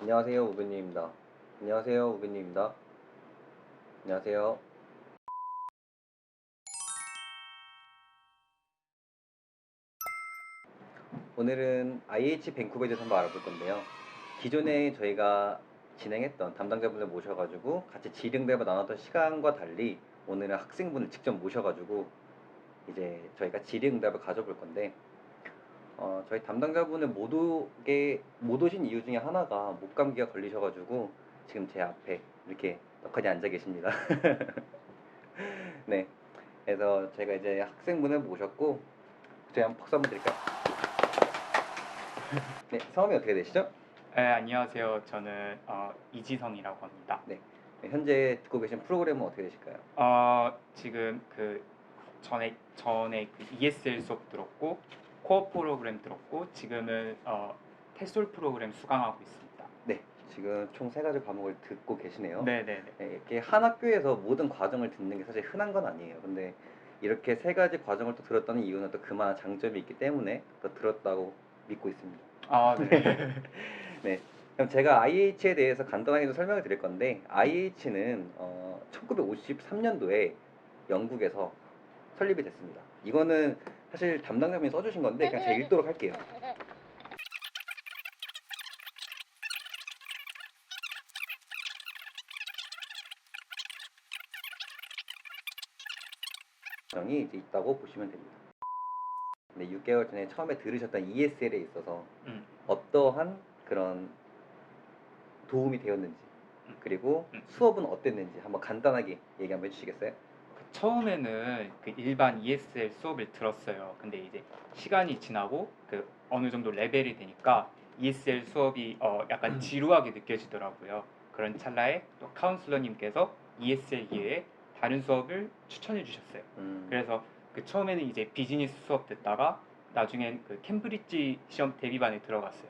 안녕하세요, 우빈님입니다. 안녕하세요, 우빈님입니다. 안녕하세요. 오늘은 IH 밴쿠버에 대해서 한번 알아볼 건데요. 기존에 저희가 진행했던 담당자분을 모셔가지고 같이 지능 대화 나눴던 시간과 달리 오늘은 학생분을 직접 모셔가지고 이제 저희가 질의응답을 가져볼 건데 저희 담당자분은 못 오신 이유 중에 하나가 목감기가 걸리셔가지고 지금 제 앞에 이렇게 떡하니 앉아 계십니다. 네. 그래서 제가 이제 학생분을 모셨고 저희 한번 박수 한번 드릴까요? 네. 성함이 어떻게 되시죠? 네, 안녕하세요. 저는 이지성이라고 합니다. 네. 네, 현재 듣고 계신 프로그램은 어떻게 되실까요? 지금 그 전에 그 ESL 수업 들었고 코어 프로그램 들었고 지금은 테솔 프로그램 수강하고 있습니다. 네. 지금 총 3가지 과목을 듣고 계시네요. 네네네. 네, 이렇게 한 학교에서 모든 과정을 듣는 게 사실 흔한 건 아니에요. 근데 이렇게 3가지 과정을 또 들었다는 이유는 또 그만한 장점이 있기 때문에 또 들었다고 믿고 있습니다. 네. 네. 그럼 제가 IH에 대해서 간단하게 좀 설명을 드릴 건데 IH는 1953년도에 영국에서 설립이 됐습니다. 이거는 사실 담당자분이 써주신 건데 그냥 제가 읽도록 할게요. 정이 이제 있다고 보시면 됩니다. 네, 6개월 전에 처음에 들으셨던 ESL에 있어서 어떠한 그런 도움이 되었는지 그리고 수업은 어땠는지 한번 간단하게 얘기 한번 해주시겠어요? 처음에는 그 일반 ESL 수업을 들었어요. 근데 이제 시간이 지나고 그 어느 정도 레벨이 되니까 ESL 수업이 약간 지루하게 느껴지더라고요. 그런 찰나에 또 카운슬러님께서 ESL 이외에 다른 수업을 추천해 주셨어요. 그래서 그 처음에는 이제 비즈니스 수업 듣다가 나중엔 그 캠브리지 시험 대비반에 들어갔어요.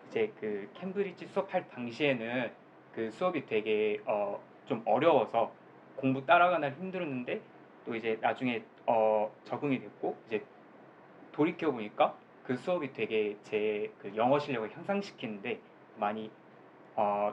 이제 그 캠브리지 수업할 당시에는 그 수업이 되게 좀 어려워서 공부 따라가느라 힘들었는데 또 이제 나중에 적응이 됐고 이제 돌이켜 보니까 그 수업이 되게 제 그 영어 실력을 향상시키는데 많이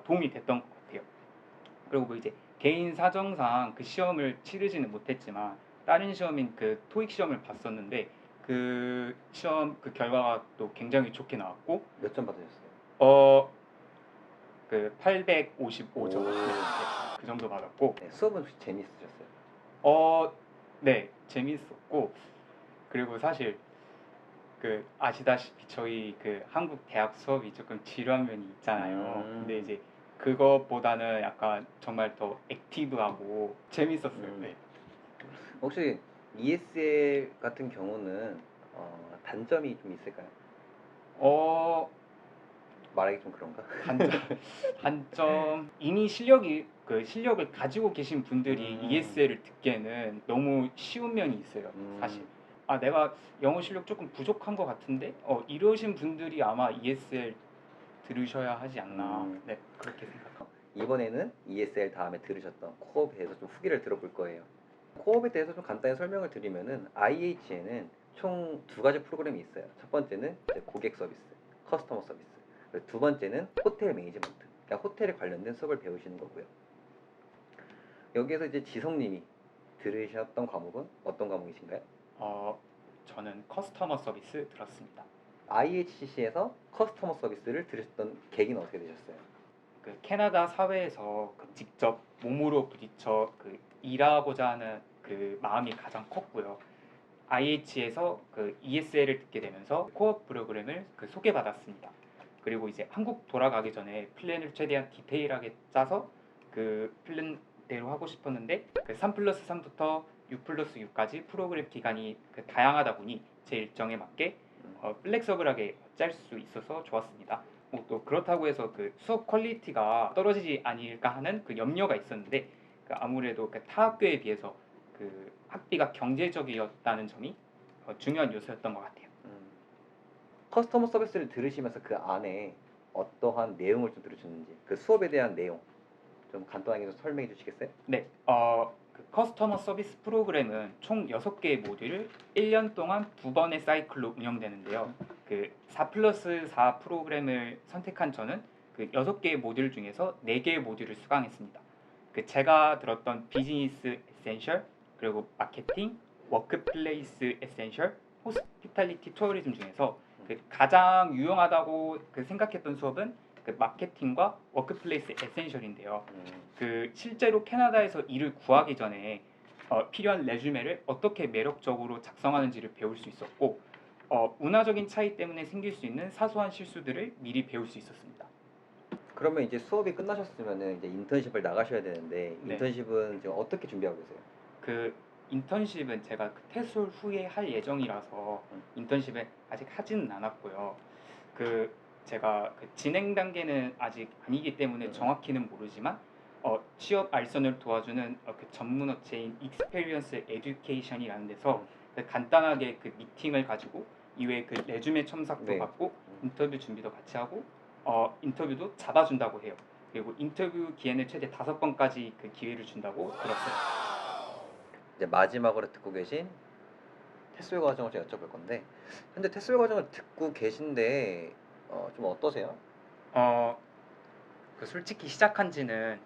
도움이 됐던 것 같아요. 그리고 뭐 이제 개인 사정상 그 시험을 치르지는 못했지만 다른 시험인 그 토익 시험을 봤었는데 그 시험 그 결과가 또 굉장히 좋게 나왔고 몇 점 받으셨어요? 그 855점 오. 그 정도 받았고 네, 수업은 혹시 재밌으셨어요? 네, 재밌었고 그리고 사실 그 아시다시피 저희 그 한국 대학 수업이 조금 지루한 면이 있잖아요. 근데 이제 그것보다는 약간 정말 더 액티브하고 재밌었어요. 네. 혹시 ESL 같은 경우는 단점이 좀 있을까요? 어, 말하기 좀 그런가? 단점 이미 실력을 가지고 계신 분들이 ESL을 듣기에는 너무 쉬운 면이 있어요. 사실. 내가 영어 실력 조금 부족한 것 같은데 이러신 분들이 아마 ESL 들으셔야 하지 않나. 네, 그렇게 생각합니다. 이번에는 ESL 다음에 들으셨던 코업에 대해서 좀 후기를 들어볼 거예요. 코업에 대해서 좀 간단히 설명을 드리면은 IH에는 총 2가지 프로그램이 있어요. 첫 번째는 이제 고객 서비스, 커스터머 서비스. 그리고 두 번째는 호텔 매니지먼트. 그러니까 호텔에 관련된 수업을 배우시는 거고요. 여기에서 이제 지성님이 들으셨던 과목은 어떤 과목이신가요? 저는 커스터머 서비스 들었습니다. IHCC에서 커스터머 서비스를 들으셨던 계기는 어떻게 되셨어요? 그 캐나다 사회에서 그 직접 몸으로 부딪혀 그 일하고자 하는 그 마음이 가장 컸고요. IH에서 그 ESL을 듣게 되면서 코어 프로그램을 그 소개받았습니다. 그리고 이제 한국 돌아가기 전에 플랜을 최대한 디테일하게 짜서 그 플랜대로 하고 싶었는데 그 3+3부터 6+6까지 프로그램 기간이 그 다양하다 보니 제 일정에 맞게 플렉서블하게 짤 수 있어서 좋았습니다. 또 그렇다고 해서 그 수업 퀄리티가 떨어지지 않을까 하는 그 염려가 있었는데 그 아무래도 그 타 학교에 비해서 그 학비가 경제적이었다는 점이 중요한 요소였던 것 같아요. 커스터머 서비스를 들으시면서 그 안에 어떠한 내용을 좀 들으셨는지 그 수업에 대한 내용 좀 간단하게 좀 설명해 주시겠어요? 네, 그 커스터머 서비스 프로그램은 총 6개의 모듈을 1년 동안 2번의 사이클로 운영되는데요. 그 4+4 프로그램을 선택한 저는 그 6개의 모듈 중에서 4개의 모듈을 수강했습니다. 그 제가 들었던 비즈니스 에센셜, 그리고 마케팅, 워크플레이스 에센셜, 호스피탈리티 투어리즘 중에서 그 가장 유용하다고 그 생각했던 수업은 그 마케팅과 워크플레이스 에센셜인데요. 그 실제로 캐나다에서 일을 구하기 전에 필요한 레주메를 어떻게 매력적으로 작성하는지를 배울 수 있었고 문화적인 차이 때문에 생길 수 있는 사소한 실수들을 미리 배울 수 있었습니다. 그러면 이제 수업이 끝나셨으면은 이제 인턴십을 나가셔야 되는데 네. 인턴십은 지금 어떻게 준비하고 계세요? 그 인턴십은 제가 그 퇴솔 후에 할 예정이라서 인턴십을 아직 하지는 않았고요. 그 제가 그 진행 단계는 아직 아니기 때문에 정확히는 모르지만 취업 알선을 도와주는 그 전문 업체인 익스페리언스 에듀케이션이라는 데서 그 간단하게 그 미팅을 가지고 이외에 그 레주메 첨삭도 네. 받고 인터뷰 준비도 같이 하고 인터뷰도 잡아준다고 해요. 그리고 인터뷰 기회는 최대 5번까지 그 기회를 준다고 들었어요. 이제 마지막으로 듣고 계신 테스트 과정을 제가 여쭤볼 건데 현재 테스트 과정을 듣고 계신데 좀 어떠세요? 그 솔직히 시작한 지는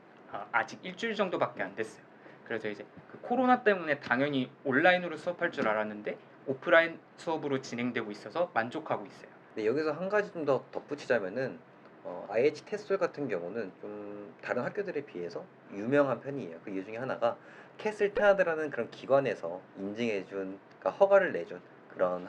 아직 일주일 정도밖에 안 됐어요. 그래서 이제 그 코로나 때문에 당연히 온라인으로 수업할 줄 알았는데 오프라인 수업으로 진행되고 있어서 만족하고 있어요. 근데 여기서 한 가지 좀 더 덧붙이자면은 IH 테스솔 같은 경우는 좀 다른 학교들에 비해서 유명한 편이에요. 그 이유 중에 하나가 캐슬 테나드라는 그런 기관에서 인증해준, 그러니까 허가를 내준 그런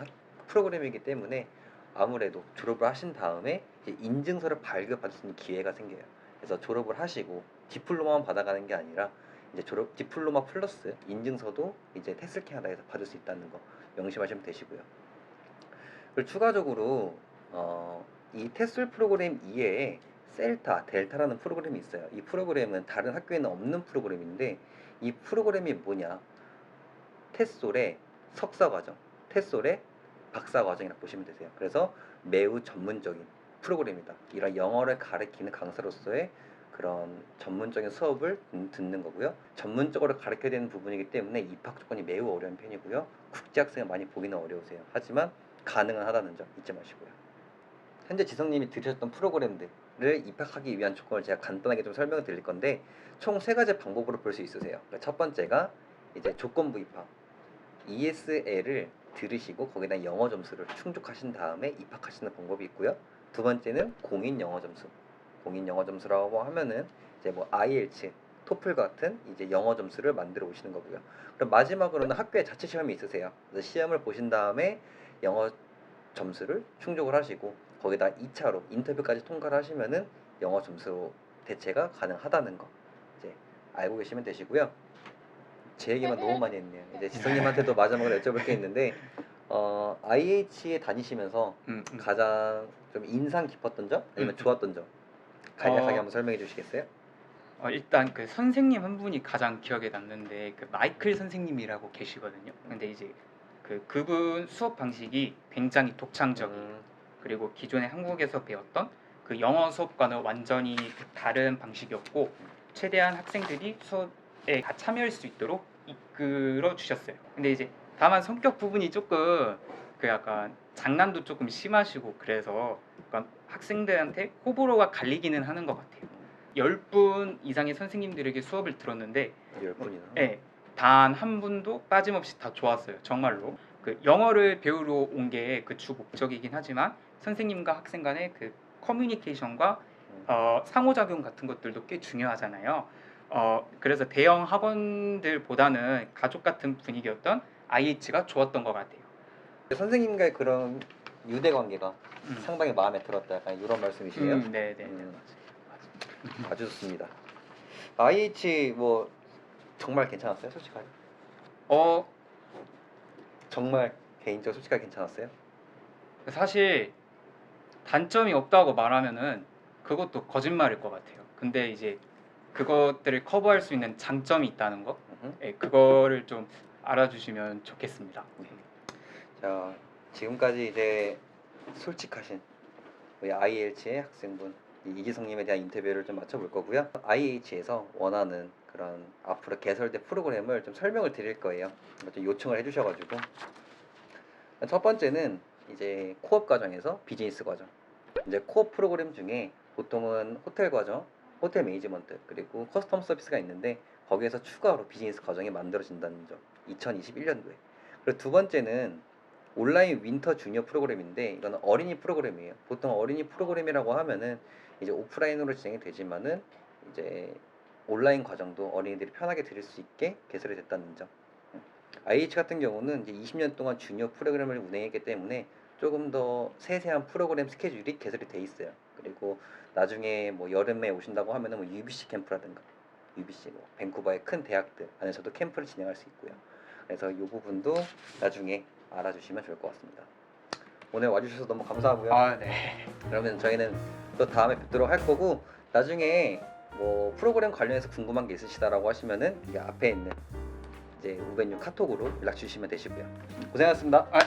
프로그램이기 때문에 아무래도 졸업을 하신 다음에 이제 인증서를 발급받을 수 있는 기회가 생겨요. 그래서 졸업을 하시고 디플로마만 받아가는 게 아니라 이제 졸업 디플로마 플러스 인증서도 이제 테슬 캐나다에서 받을 수 있다는 거 명심하시면 되시고요. 그리고 추가적으로 이 테솔 프로그램 이외에 셀타, 델타라는 프로그램이 있어요. 이 프로그램은 다른 학교에는 없는 프로그램인데 이 프로그램이 뭐냐? 테솔의 석사 과정, 테솔의 박사 과정이라고 보시면 되세요. 그래서 매우 전문적인 프로그램이다. 이런 영어를 가르치는 강사로서의 그런 전문적인 수업을 듣는 거고요. 전문적으로 가르쳐야 되는 부분이기 때문에 입학 조건이 매우 어려운 편이고요. 국제 학생을 많이 보기는 어려우세요. 하지만 가능은 하다는 점 잊지 마시고요. 현재 지성님이 들으셨던 프로그램들을 입학하기 위한 조건을 제가 간단하게 좀 설명을 드릴 건데 총 3가지 방법으로 볼 수 있으세요. 그러니까 첫 번째가 이제 조건부 입학, ESL을 들으시고 거기다 영어 점수를 충족하신 다음에 입학하시는 방법이 있고요. 두 번째는 공인 영어 점수. 공인 영어 점수라고 하면은 이제 뭐 IELTS, 토플 같은 이제 영어 점수를 만들어 오시는 거고요. 그럼 마지막으로는 학교에 자체 시험이 있으세요. 그래서 시험을 보신 다음에 영어 점수를 충족을 하시고 거기다 2차로 인터뷰까지 통과를 하시면은 영어 점수 대체가 가능하다는 거 이제 알고 계시면 되시고요. 제 얘기만 너무 많이 했네요. 이제 지성님한테도 마지막으로 여쭤볼 게 있는데 IH에 다니시면서 가장 좀 인상 깊었던 점 아니면 좋았던 점 간략하게 한번 설명해 주시겠어요? 일단 그 선생님 한 분이 가장 기억에 남는데 그 마이클 선생님이라고 계시거든요. 근데 이제 그분 수업 방식이 굉장히 독창적이에요. 그리고 기존에 한국에서 배웠던 그 영어 수업과는 완전히 다른 방식이었고 최대한 학생들이 수업에 다 참여할 수 있도록 이끌어 주셨어요. 근데 이제 다만 성격 부분이 조금 그 약간 장난도 조금 심하시고 그래서 약간 학생들한테 호불호가 갈리기는 하는 것 같아요. 10분 이상의 선생님들에게 수업을 들었는데 10분이나. 네, 단 한 분도 빠짐없이 다 좋았어요. 정말로. 그 영어를 배우러 온 게 그 주 목적이긴 하지만 선생님과 학생 간의 그 커뮤니케이션과 상호작용 같은 것들도 꽤 중요하잖아요. 그래서 대형 학원들보다는 가족 같은 분위기였던 IH가 좋았던 것 같아요. 선생님과의 그런 유대 관계가 음. 상당히 마음에 들었다. 약간 이런 말씀이시네요. 네. 아주 좋습니다. IH 뭐 정말 괜찮았어요? 솔직하게? 어, 정말 개인적으로 솔직하게 괜찮았어요? 사실 단점이 없다고 말하면은 그것도 거짓말일 것 같아요. 근데 이제 그것들을 커버할 수 있는 장점이 있다는 거, 그거를 좀 알아주시면 좋겠습니다. 자, 지금까지 이제 솔직하신 우리 IELTS의 학생분 이지성님에 대한 인터뷰를 좀 마쳐볼 거고요. IH에서 원하는 그런 앞으로 개설될 프로그램을 좀 설명을 드릴 거예요. 좀 요청을 해주셔가지고 첫 번째는 이제 코업 과정에서 비즈니스 과정. 이제 코업 프로그램 중에 보통은 호텔 과정, 호텔 매니지먼트 그리고 커스텀 서비스가 있는데 거기에서 추가로 비즈니스 과정이 만들어진다는 점. 2021년도에. 그리고 두 번째는 온라인 윈터 주니어 프로그램인데 이거는 어린이 프로그램이에요. 보통 어린이 프로그램이라고 하면은 이제 오프라인으로 진행이 되지만은 이제 온라인 과정도 어린이들이 편하게 들을 수 있게 개설이 됐다는 점. IH 같은 경우는 이제 20년 동안 주니어 프로그램을 운행했기 때문에 조금 더 세세한 프로그램 스케줄이 개설이 돼 있어요. 그리고 나중에 뭐 여름에 오신다고 하면은 뭐 UBC 캠프라든가 UBC 뭐 밴쿠버의 큰 대학들 안에서도 캠프를 진행할 수 있고요. 그래서 이 부분도 나중에 알아주시면 좋을 것 같습니다. 오늘 와주셔서 너무 감사하고요. 아, 네. 그러면 저희는 또 다음에 뵙도록 할 거고 나중에 뭐 프로그램 관련해서 궁금한 게 있으시다라고 하시면은 이 앞에 있는 이제 우벤유 카톡으로 연락 주시면 되시고요. 고생하셨습니다. 아,